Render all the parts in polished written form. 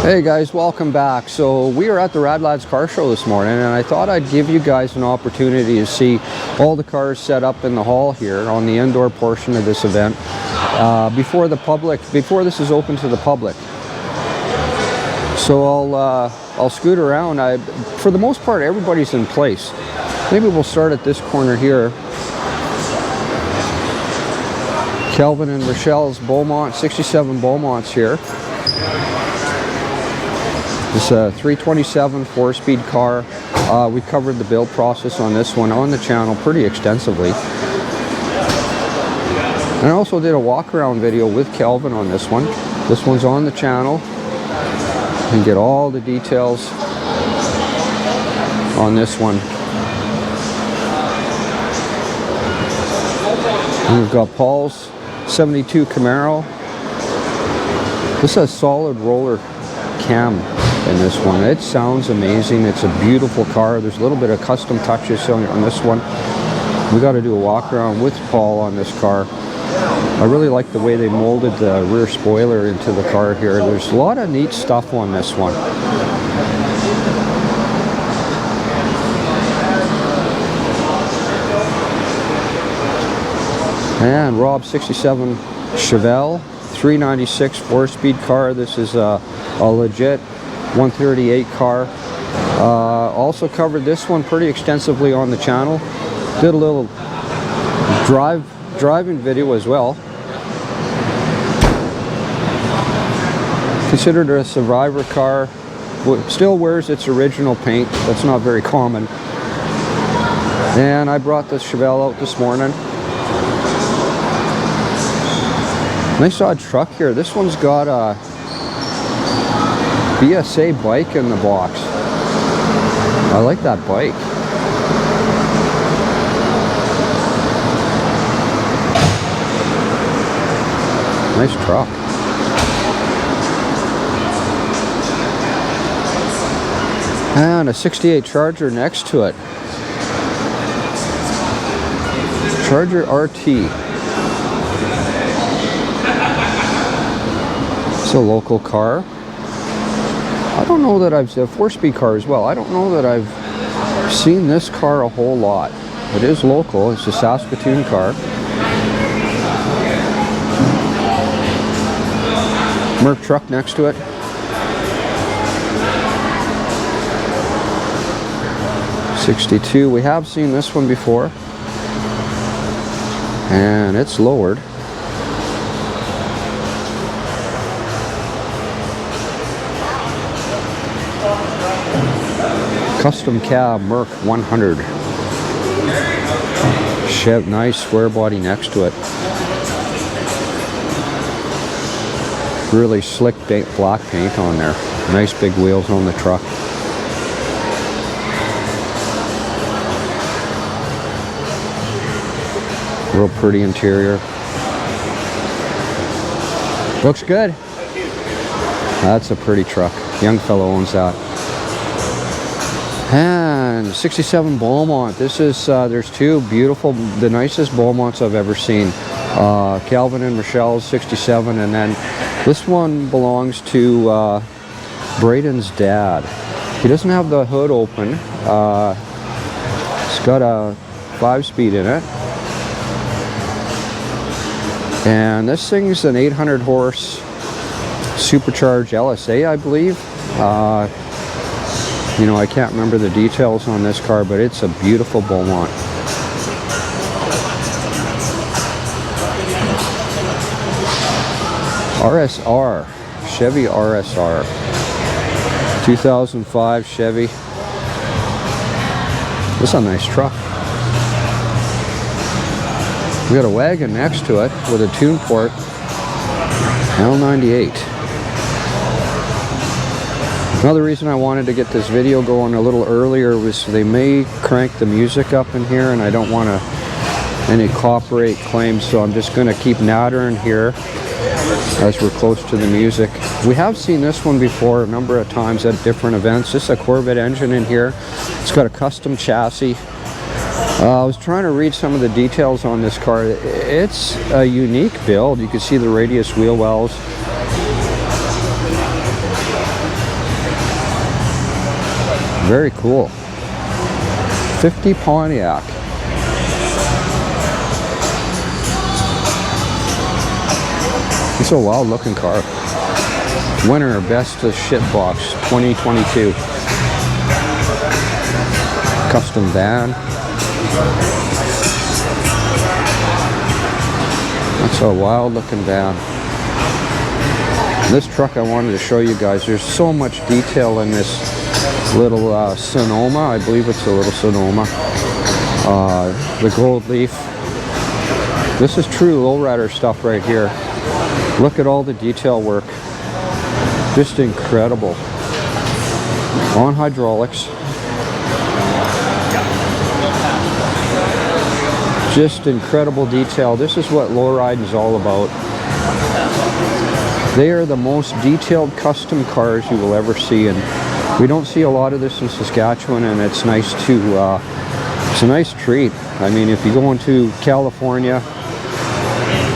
Hey guys, welcome back. So we are at the Radladz Car Show this morning, and I thought I'd give you guys an opportunity to see all the cars set up in the hall here on the indoor portion of this event before this is open to the public. So I'll scoot around. For the most part, everybody's in place. Maybe we'll start at this corner here. Kelvin and Rochelle's Beaumont, 67 Beaumonts here. This is a 327 4-speed car. We covered the build process on this one on the channel pretty extensively. And I also did a walk-around video with Kelvin on this one. This one's on the channel. You can get all the details on this one. And we've got Paul's 72 Camaro. This has solid roller cam in this one. It sounds amazing. It's a beautiful car. There's a little bit of custom touches on this one. We got to do a walk around with Paul on this car. I really like the way they molded the rear spoiler into the car here. There's a lot of neat stuff on this one. And Rob 67 Chevelle 396 4-speed car. This is a legit 138 car. Also covered this one pretty extensively on the channel. Did a little driving video as well. Considered a survivor car. Still wears its original paint. That's not very common. And I brought this Chevelle out this morning. Nice odd truck here. This one's got a BSA bike in the box. I like that bike. Nice truck. And a 68 Charger next to it. Charger RT. It's a local car. I don't know that I've seen a 4-speed car as well. I don't know that I've seen this car a whole lot. It is local. It's a Saskatoon car. Merc truck next to it. '62. We have seen this one before. And it's lowered. Custom cab Merc 100. Chev, nice square body next to it. Really slick black paint on there. Nice big wheels on the truck. Real pretty interior. Looks good. That's a pretty truck. Young fellow owns that. And 67 Beaumont. This is, there's two beautiful, the nicest Beaumonts I've ever seen. Kelvin and Rochelle's 67, and then this one belongs to Braden's dad. He doesn't have the hood open. It's got a 5-speed in it. And this thing's an 800 horse supercharged LSA, I believe. You know, I can't remember the details on this car, but it's a beautiful Beaumont. RSR, Chevy RSR. 2005 Chevy. This is a nice truck. We got a wagon next to it with a tune port. L98. Another reason I wanted to get this video going a little earlier was they may crank the music up in here, and I don't want any copyright claims, so I'm just going to keep nattering here as we're close to the music. We have seen this one before a number of times at different events. This is a Corvette engine in here. It's got a custom chassis. I was trying to read some of the details on this car. It's a unique build. You can see the radius wheel wells. Very cool. 50 Pontiac. It's a wild looking car. Winner Best of Shitbox 2022. Custom van. That's a wild looking van. This truck I wanted to show you guys. There's so much detail in this little Sonoma. I believe it's a little Sonoma. The gold leaf. This is true lowrider stuff right here. Look at all the detail work. Just incredible. On hydraulics. Just incredible detail. This is what lowriding is all about. They are the most detailed custom cars you will ever see, and we don't see a lot of this in Saskatchewan, and it's nice to, it's a nice treat. I mean, if you go into California,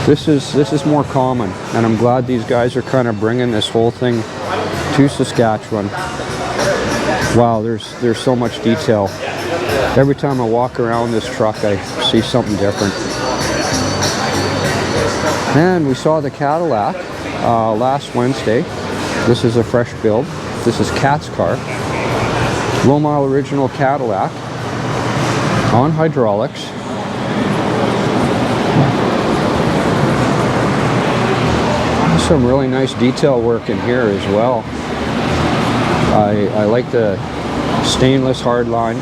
this is more common, and I'm glad these guys are kind of bringing this whole thing to Saskatchewan. Wow, there's so much detail. Every time I walk around this truck, I see something different. And we saw the Cadillac last Wednesday. This is a fresh build. This is Cat's car. Low mile original Cadillac on hydraulics. Some really nice detail work in here as well. I like the stainless hardline.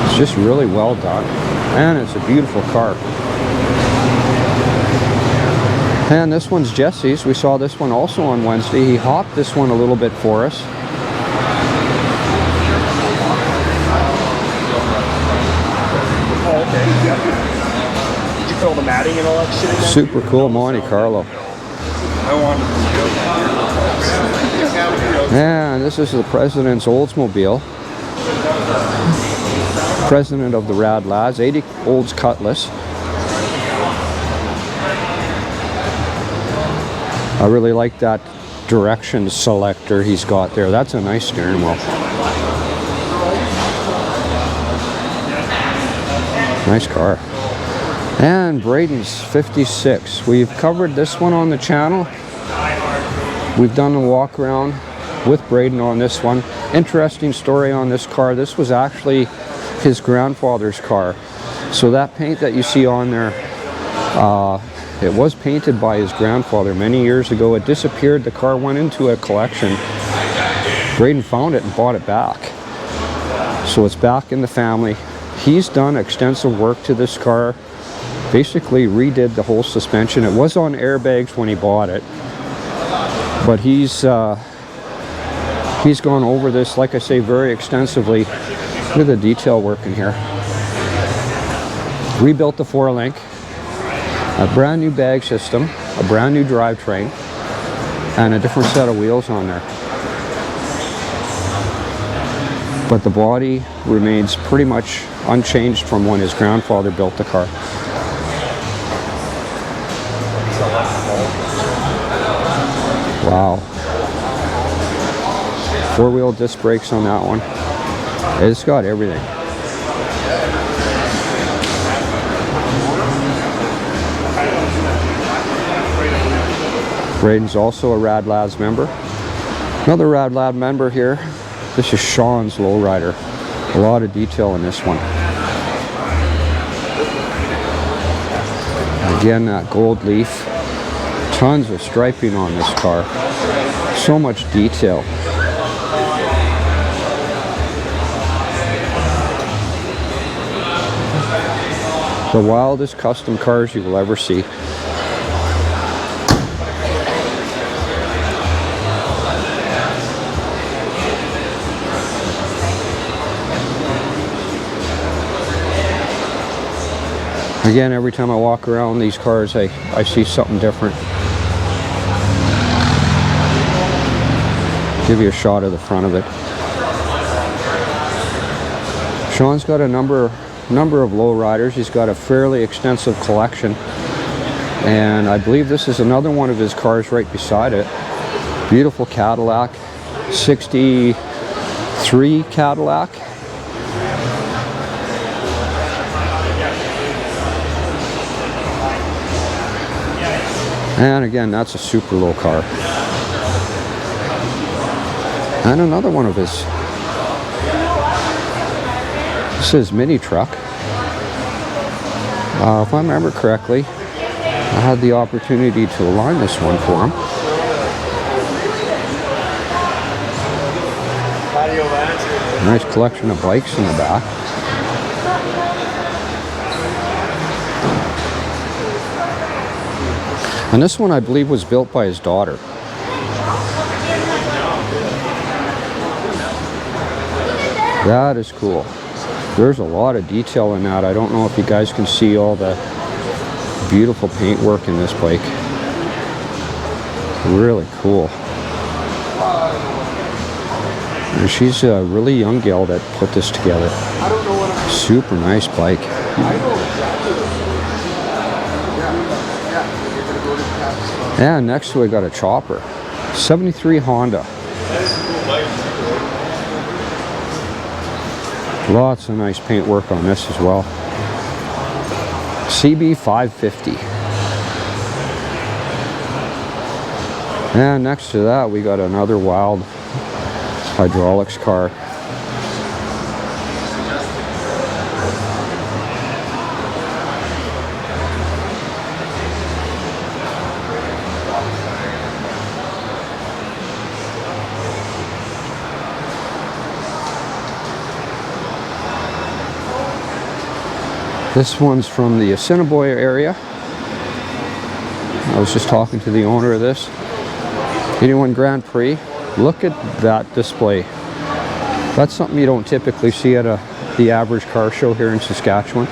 It's just really well done, and it's a beautiful car. And this one's Jesse's. We saw this one also on Wednesday. He hopped this one a little bit for us. Oh, okay. Yeah. Did you put all the matting and all that shit in there? Super cool Monte Carlo. And this is the President's Oldsmobile. President of the Radladz, 80 Olds Cutlass. I really like that direction selector he's got there. That's a nice steering wheel. Nice car. And Braden's 56. We've covered this one on the channel. We've done a walk around with Braden on this one. Interesting story on this car. This was actually his grandfather's car. So that paint that you see on there, it was painted by his grandfather many years ago. It disappeared. The car went into a collection. Braden found it and bought it back. So it's back in the family. He's done extensive work to this car. Basically redid the whole suspension. It was on airbags when he bought it. But he's gone over this, like I say, very extensively. Look at the detail work in here. Rebuilt the 4-link. A brand new bag system, a brand new drivetrain, and a different set of wheels on there. But the body remains pretty much unchanged from when his grandfather built the car. Wow. 4-wheel disc brakes on that one. It's got everything. Braden's also a Radladz member. Another Radladz member here. This is Sean's lowrider. A lot of detail in this one. Again, that gold leaf. Tons of striping on this car. So much detail. The wildest custom cars you will ever see. Again, every time I walk around these cars, I see something different. Give you a shot of the front of it. Sean's got a number of lowriders. He's got a fairly extensive collection. And I believe this is another one of his cars right beside it. Beautiful Cadillac, 63 3 Cadillac. And again, that's a super low car. And another one of his. This is mini truck. If I remember correctly, I had the opportunity to align this one for him. Nice collection of bikes in the back. And this one, I believe, was built by his daughter. That is cool. There's a lot of detail in that. I don't know if you guys can see all the beautiful paintwork in this bike. Really cool. And she's a really young gal that put this together. Super nice bike. And next to it, got a chopper. 73 Honda. Lots of nice paintwork on this as well. CB 550. And next to that, we got another wild hydraulics car. This one's from the Assiniboia area. I was just talking to the owner of this. 81 Grand Prix. Look at that display. That's something you don't typically see at the average car show here in Saskatchewan.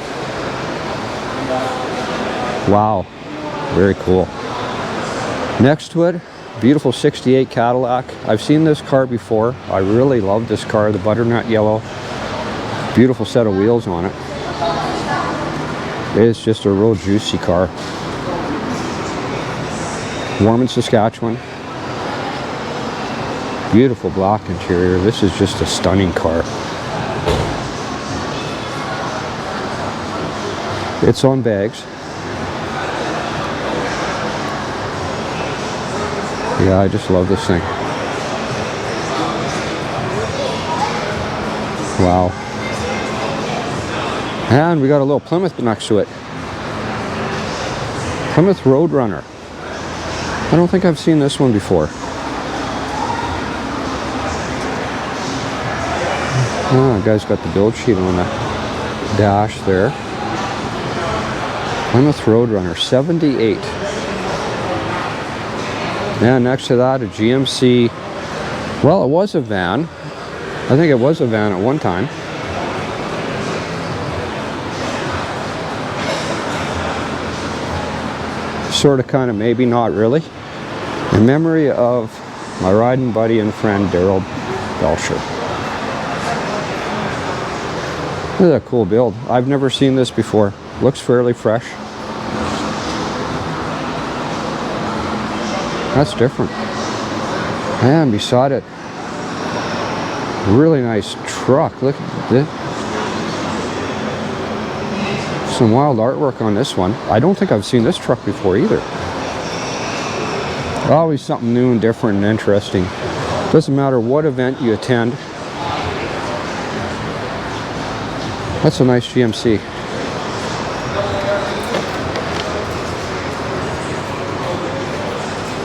Wow, very cool. Next to it, beautiful 68 Cadillac. I've seen this car before. I really love this car, the butternut yellow. Beautiful set of wheels on it. It's just a real juicy car. Warm, Saskatchewan. Beautiful black interior. This is just a stunning car. It's on bags. Yeah, I just love this thing. Wow. And we got a little Plymouth next to it. Plymouth Roadrunner. I don't think I've seen this one before. Oh, guy's got the build sheet on the dash there. Plymouth Roadrunner 78. And next to that, a GMC. Well, it was a van. I think it was a van at one time. Sort of, kind of, maybe not really. In memory of my riding buddy and friend, Daryl Belcher. Look at that cool build. I've never seen this before. Looks fairly fresh. That's different. And beside it, really nice truck. Look at this. Some wild artwork on this one. I don't think I've seen this truck before either. Always something new and different and interesting. Doesn't matter what event you attend. That's a nice GMC.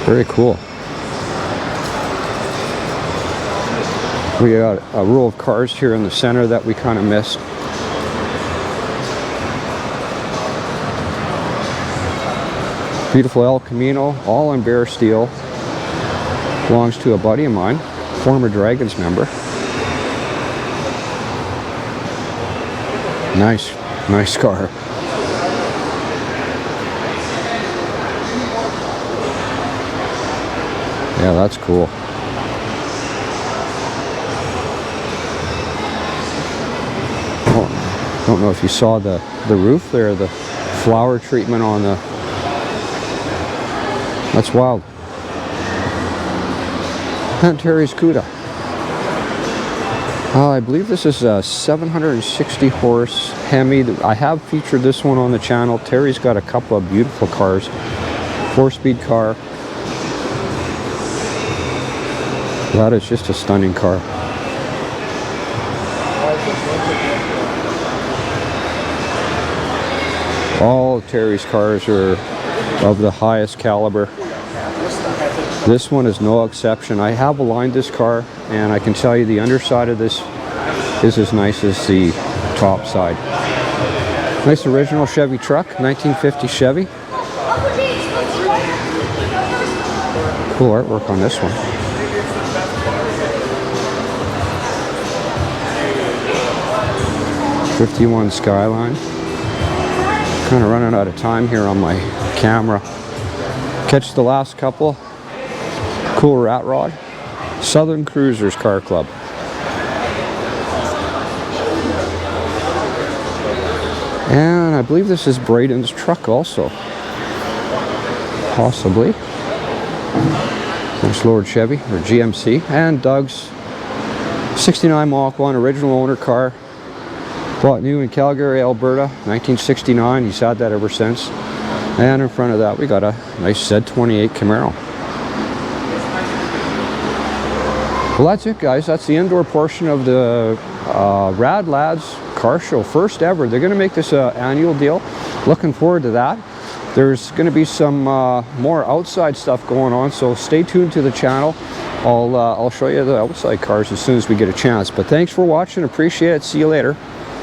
Very cool. We got a row of cars here in the center that we kind of missed. Beautiful El Camino, all in bare steel. Belongs to a buddy of mine, former Dragons member. Nice, nice car. Yeah, that's cool. Oh, don't know if you saw the roof there, the flower treatment on the... That's wild. And Terry's Cuda. I believe this is a 760 horse Hemi. I have featured this one on the channel. Terry's got a couple of beautiful cars. 4-speed car. That is just a stunning car. All of Terry's cars are of the highest caliber. This one is no exception. I have aligned this car, and I can tell you the underside of this is as nice as the top side. Nice original Chevy truck, 1950 Chevy. Cool artwork on this one. '51 Skyline. Kind of running out of time here on my camera. Catch the last couple. Cool rat rod. Southern Cruisers Car Club. And I believe this is Braden's truck also. Possibly. There's Lord Chevy, or GMC. And Doug's 69 Mach 1 original owner car. Bought new in Calgary, Alberta, 1969. He's had that ever since. And in front of that, we got a nice Z28 Camaro. Well, that's it, guys. That's the indoor portion of the Radladz Car Show. First ever. They're going to make this an annual deal. Looking forward to that. There's going to be some more outside stuff going on, so stay tuned to the channel. I'll show you the outside cars as soon as we get a chance. But thanks for watching. Appreciate it. See you later.